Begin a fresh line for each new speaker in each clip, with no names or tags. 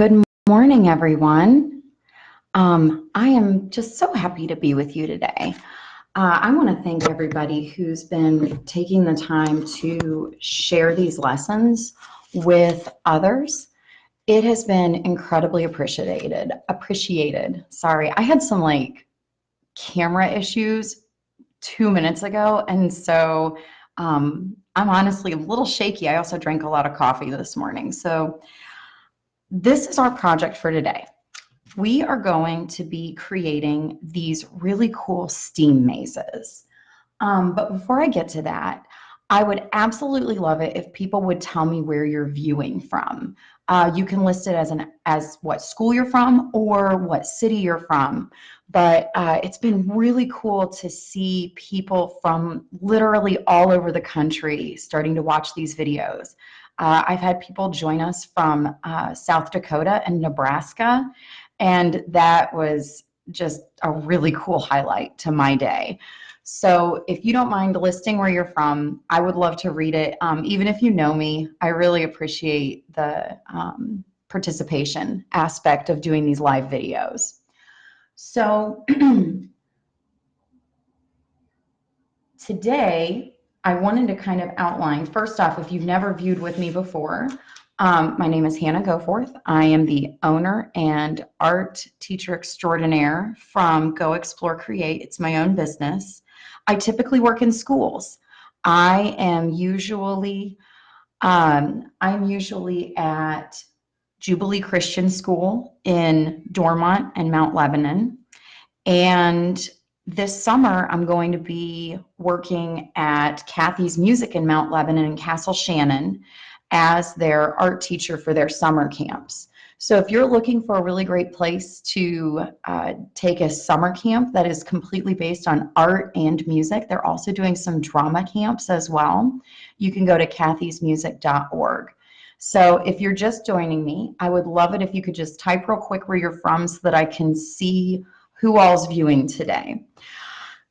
Good morning, everyone. I am just so happy to be with you today. I want to thank everybody who's been taking the time to share these lessons with others. It has been incredibly appreciated. Sorry, I had some camera issues 2 minutes ago, and so I'm honestly a little shaky. I also drank a lot of coffee this morning. So this is our project for today. We are going to be creating these really cool STEAM mazes. But before I get to that, I would absolutely love it if people would tell me where you're viewing from. You can list it as what school you're from or what city you're from. But it's been really cool to see people from literally all over the country starting to watch these videos. I've had people join us from South Dakota and Nebraska, and that was just a really cool highlight to my day. So if you don't mind listing where you're from, I would love to read it. Even if you know me, I really appreciate the participation aspect of doing these live videos. So today, I wanted to kind of outline, first off, if you've never viewed with me before, my name is Hannah Goforth. I am the owner and art teacher extraordinaire from Go Explore Create. It's my own business. I typically work in schools. I'm usually at Jubilee Christian School in Dormont and Mount Lebanon. And this summer, I'm going to be working at Kathy's Music in Mount Lebanon and Castle Shannon as their art teacher for their summer camps. So if you're looking for a really great place to take a summer camp that is completely based on art and music, they're also doing some drama camps as well. You can go to kathysmusic.org. So if you're just joining me, I would love it if you could just type real quick where you're from so that I can see who all's viewing today.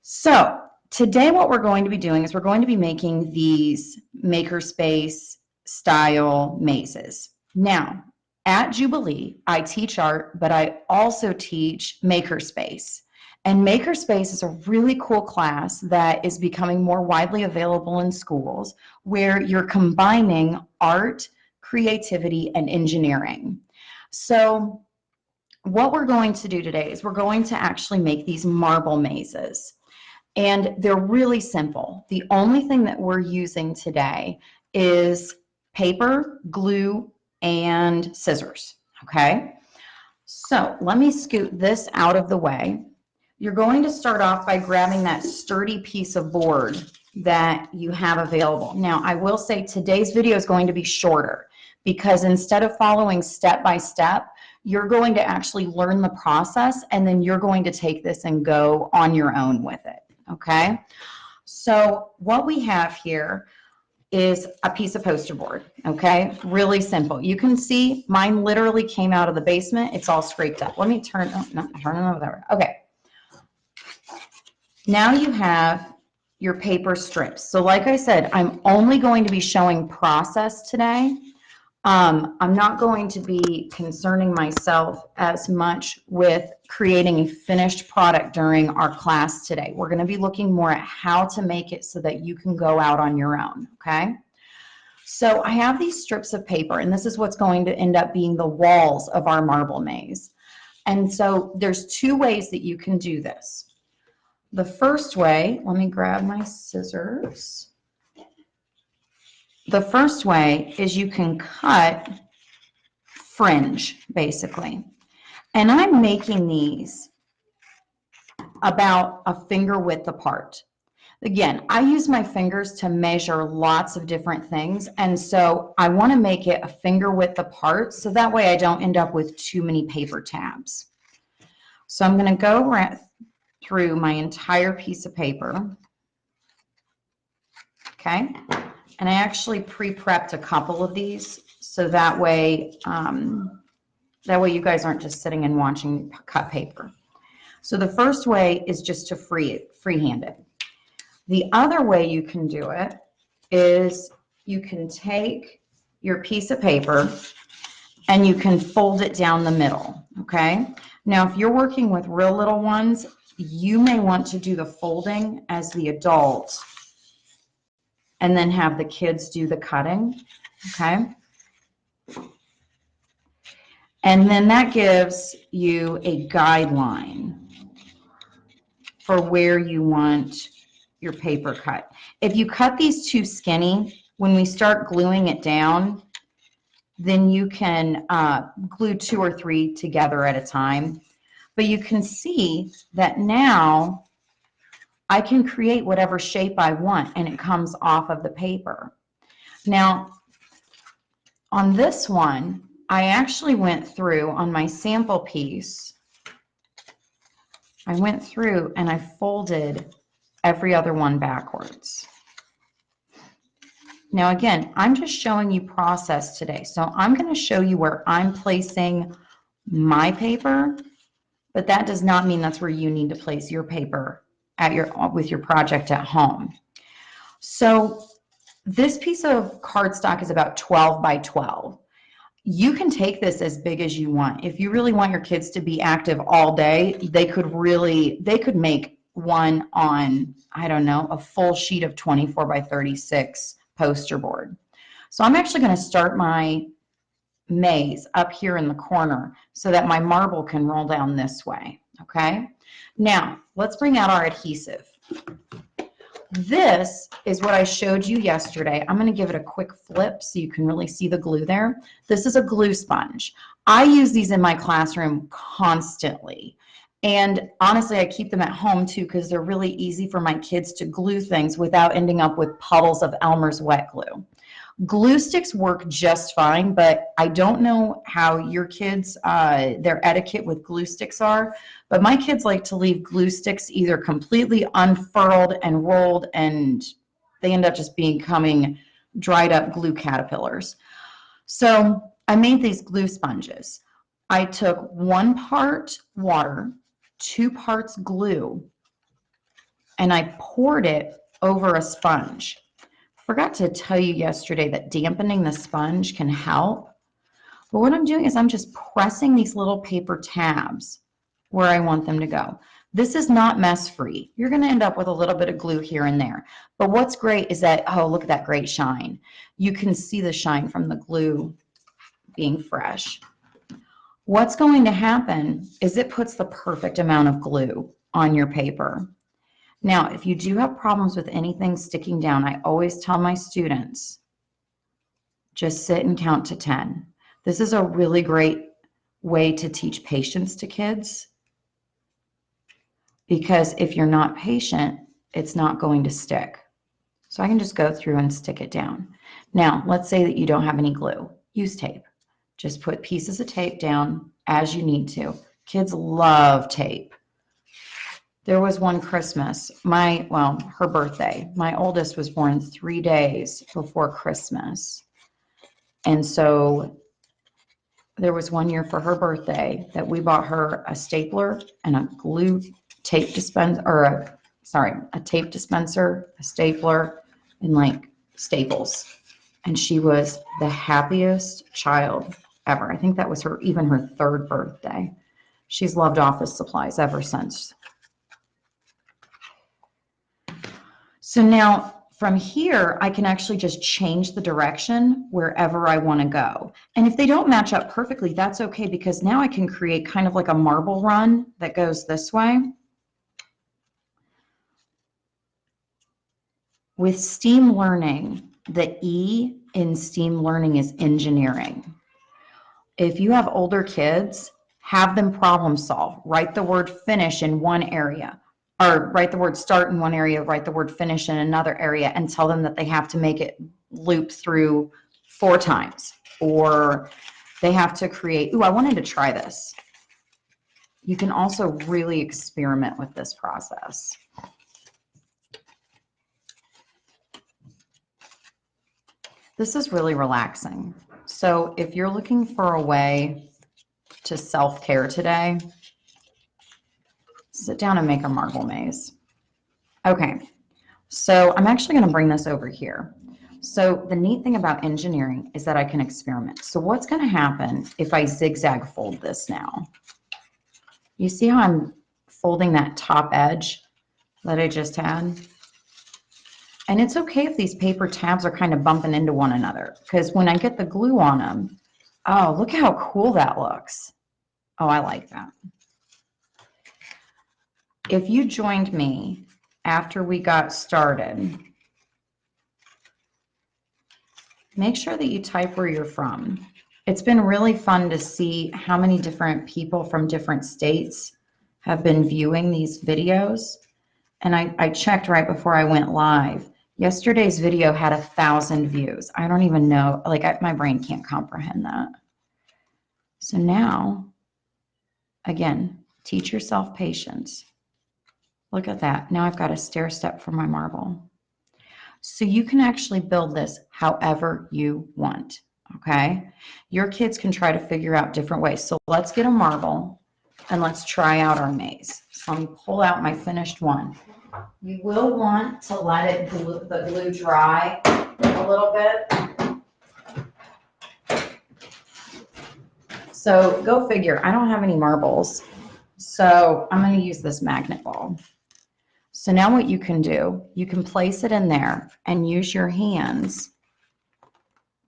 So today what we're going to be doing is we're going to be making these makerspace style mazes. Now, at Jubilee, I teach art, but I also teach makerspace. And makerspace is a really cool class that is becoming more widely available in schools where you're combining art, creativity, and engineering. So what we're going to do today is we're going to actually make these marble mazes. And they're really simple. The only thing that we're using today is paper, glue, and scissors, okay? So let me scoot this out of the way. You're going to start off by grabbing that sturdy piece of board that you have available. Now, I will say today's video is going to be shorter because instead of following step by step, you're going to actually learn the process and then you're going to take this and go on your own with it, okay? So what we have here is a piece of poster board, okay? Really simple. You can see mine literally came out of the basement. It's all scraped up. Let me turn, oh, no, turn it over there. Okay. Now you have your paper strips. So like I said, I'm only going to be showing process today. I'm not going to be concerning myself as much with creating a finished product during our class today. We're going to be looking more at how to make it so that you can go out on your own, okay? So I have these strips of paper, and this is what's going to end up being the walls of our marble maze. And so there's two ways that you can do this. The first way, let me grab my scissors. The first way is you can cut fringe, basically. And I'm making these about a finger width apart. Again, I use my fingers to measure lots of different things, and so I want to make it a finger width apart so that way I don't end up with too many paper tabs. So I'm going to go through my entire piece of paper. Okay, and I actually pre-prepped a couple of these so that way you guys aren't just sitting and watching cut paper. So the first way is just to freehand it. The other way you can do it is you can take your piece of paper and you can fold it down the middle, okay? Now, if you're working with real little ones, you may want to do the folding as the adult and then have the kids do the cutting, okay? And then that gives you a guideline for where you want your paper cut. If you cut these too skinny, when we start gluing it down, then you can glue 2 or 3 together at a time. But you can see that now I can create whatever shape I want and it comes off of the paper. Now, on this one, I actually went through on my sample piece, I went through and I folded every other one backwards. Now again, I'm just showing you process today. So I'm going to show you where I'm placing my paper, but that does not mean that's where you need to place your paper at with your project at home. So this piece of cardstock is about 12 by 12. You can take this as big as you want. If you really want your kids to be active all day, they could make one on, I don't know, a full sheet of 24 by 36 poster board. So I'm actually going to start my maze up here in the corner so that my marble can roll down this way, okay? Now, let's bring out our adhesive. This is what I showed you yesterday. I'm going to give it a quick flip so you can really see the glue there. This is a glue sponge. I use these in my classroom constantly. And honestly, I keep them at home too because they're really easy for my kids to glue things without ending up with puddles of Elmer's wet glue. Glue sticks work just fine, but I don't know how your kids, their etiquette with glue sticks are, but my kids like to leave glue sticks either completely unfurled and rolled, and they end up just becoming dried up glue caterpillars. So I made these glue sponges. I took 1 part water, 2 parts glue, and I poured it over a sponge. Forgot to tell you yesterday that dampening the sponge can help. But what I'm doing is I'm just pressing these little paper tabs where I want them to go. This is not mess free. You're going to end up with a little bit of glue here and there. But what's great is that, oh, look at that great shine. You can see the shine from the glue being fresh. What's going to happen is it puts the perfect amount of glue on your paper. Now, if you do have problems with anything sticking down, I always tell my students, just sit and count to 10. This is a really great way to teach patience to kids, because if you're not patient, it's not going to stick. So I can just go through and stick it down. Now, let's say that you don't have any glue. Use tape. Just put pieces of tape down as you need to. Kids love tape. There was one Christmas, her birthday. My oldest was born 3 days before Christmas. And so there was one year for her birthday that we bought her a stapler and a glue tape dispenser, or a tape dispenser, a stapler, and like staples. And she was the happiest child ever. I think that was even her 3rd birthday. She's loved office supplies ever since. So now from here, I can actually just change the direction wherever I want to go. And if they don't match up perfectly, that's okay, because now I can create kind of like a marble run that goes this way. With STEAM learning, the E in STEAM learning is engineering. If you have older kids, have them problem solve. Write the word finish in one area. Or write the word start in one area, write the word finish in another area, and tell them that they have to make it loop through 4 times. Or they have to create, I wanted to try this. You can also really experiment with this process. This is really relaxing. So if you're looking for a way to self-care today, sit down and make a marble maze. Okay, so I'm actually going to bring this over here. So the neat thing about engineering is that I can experiment. So what's going to happen if I zigzag fold this now? You see how I'm folding that top edge that I just had? And it's okay if these paper tabs are kind of bumping into one another, because when I get the glue on them, oh, look how cool that looks. Oh, I like that. If you joined me after we got started, make sure that you type where you're from. It's been really fun to see how many different people from different states have been viewing these videos. And I checked right before I went live. Yesterday's video had 1,000 views. I don't even know, like my brain can't comprehend that. So now, again, teach yourself patience. Look at that. Now I've got a stair step for my marble. So you can actually build this however you want, okay? Your kids can try to figure out different ways. So let's get a marble and let's try out our maze. So let me pull out my finished one. You will want to let the glue dry a little bit. So go figure, I don't have any marbles, so I'm going to use this magnet ball. So now what you can do, you can place it in there and use your hands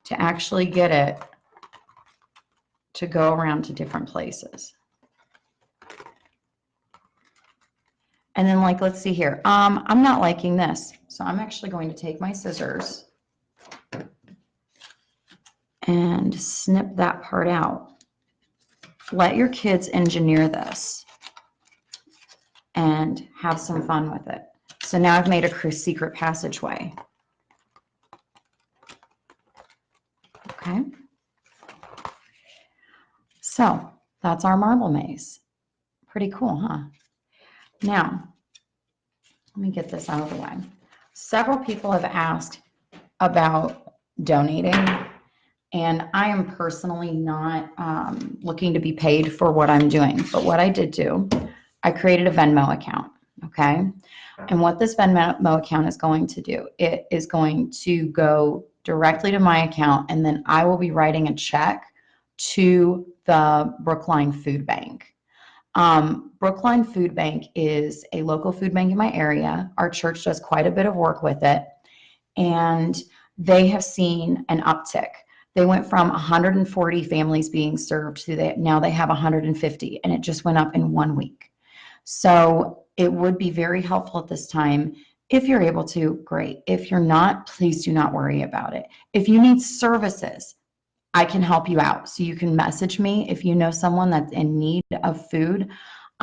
to actually get it to go around to different places. And then, like, let's see here. I'm not liking this, so I'm actually going to take my scissors and snip that part out. Let your kids engineer this and have some fun with it. So now I've made a secret passageway. Okay. So that's our marble maze. Pretty cool, huh? Now, let me get this out of the way. Several people have asked about donating, and I am personally not looking to be paid for what I'm doing. But what I did do, I created a Venmo account, okay? And what this Venmo account is going to do, it is going to go directly to my account, and then I will be writing a check to the Brookline Food Bank. Brookline Food Bank is a local food bank in my area. Our church does quite a bit of work with it, and they have seen an uptick. They went from 140 families being served to now they have 150, and it just went up in 1 week. So it would be very helpful at this time. If you're able to, great. If you're not, please do not worry about it. If you need services, I can help you out. So you can message me if you know someone that's in need of food.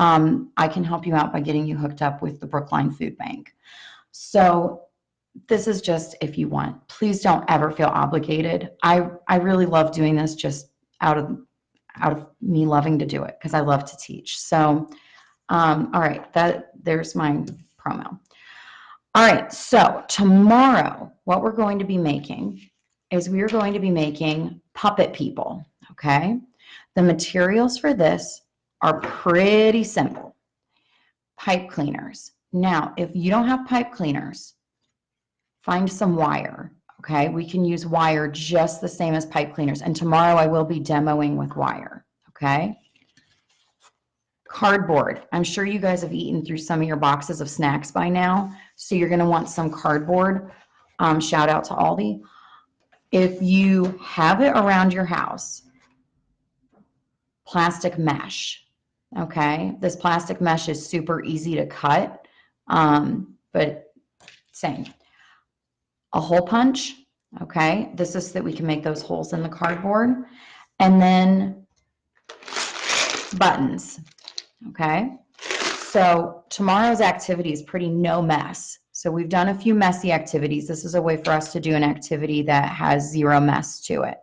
I can help you out by getting you hooked up with the Brookline Food Bank. So this is just if you want. Please don't ever feel obligated. I really love doing this just out of me loving to do it because I love to teach. So, all right, there's my promo. All right, so tomorrow, what we're going to be making is we are going to be making puppet people, okay? The materials for this are pretty simple. Pipe cleaners. Now, if you don't have pipe cleaners, find some wire, okay? We can use wire just the same as pipe cleaners, and tomorrow I will be demoing with wire, okay? Cardboard. I'm sure you guys have eaten through some of your boxes of snacks by now, so you're gonna want some cardboard. Shout out to Aldi. If you have it around your house, plastic mesh, okay? This plastic mesh is super easy to cut, but same. A hole punch, okay? This is so that we can make those holes in the cardboard. And then buttons, okay? So tomorrow's activity is pretty no mess. So we've done a few messy activities. This is a way for us to do an activity that has zero mess to it.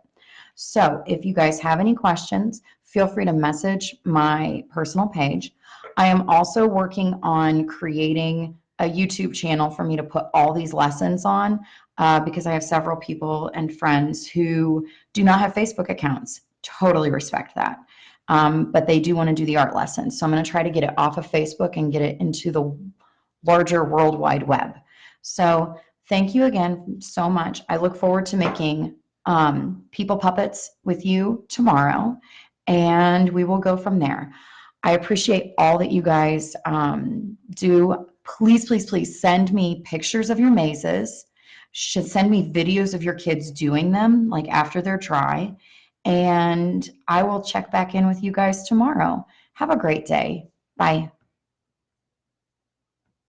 So if you guys have any questions, feel free to message my personal page. I am also working on creating a YouTube channel for me to put all these lessons on because I have several people and friends who do not have Facebook accounts. Totally respect that. But they do want to do the art lessons. So I'm going to try to get it off of Facebook and get it into the larger World Wide Web. So Thank you again so much. I look forward to making people puppets with you tomorrow, and we will go from there. I appreciate all that you guys do. Please, please, please send me pictures of your mazes. Should send me videos of your kids doing them, like after they're dry. And I will check back in with you guys tomorrow. Have a great day. Bye.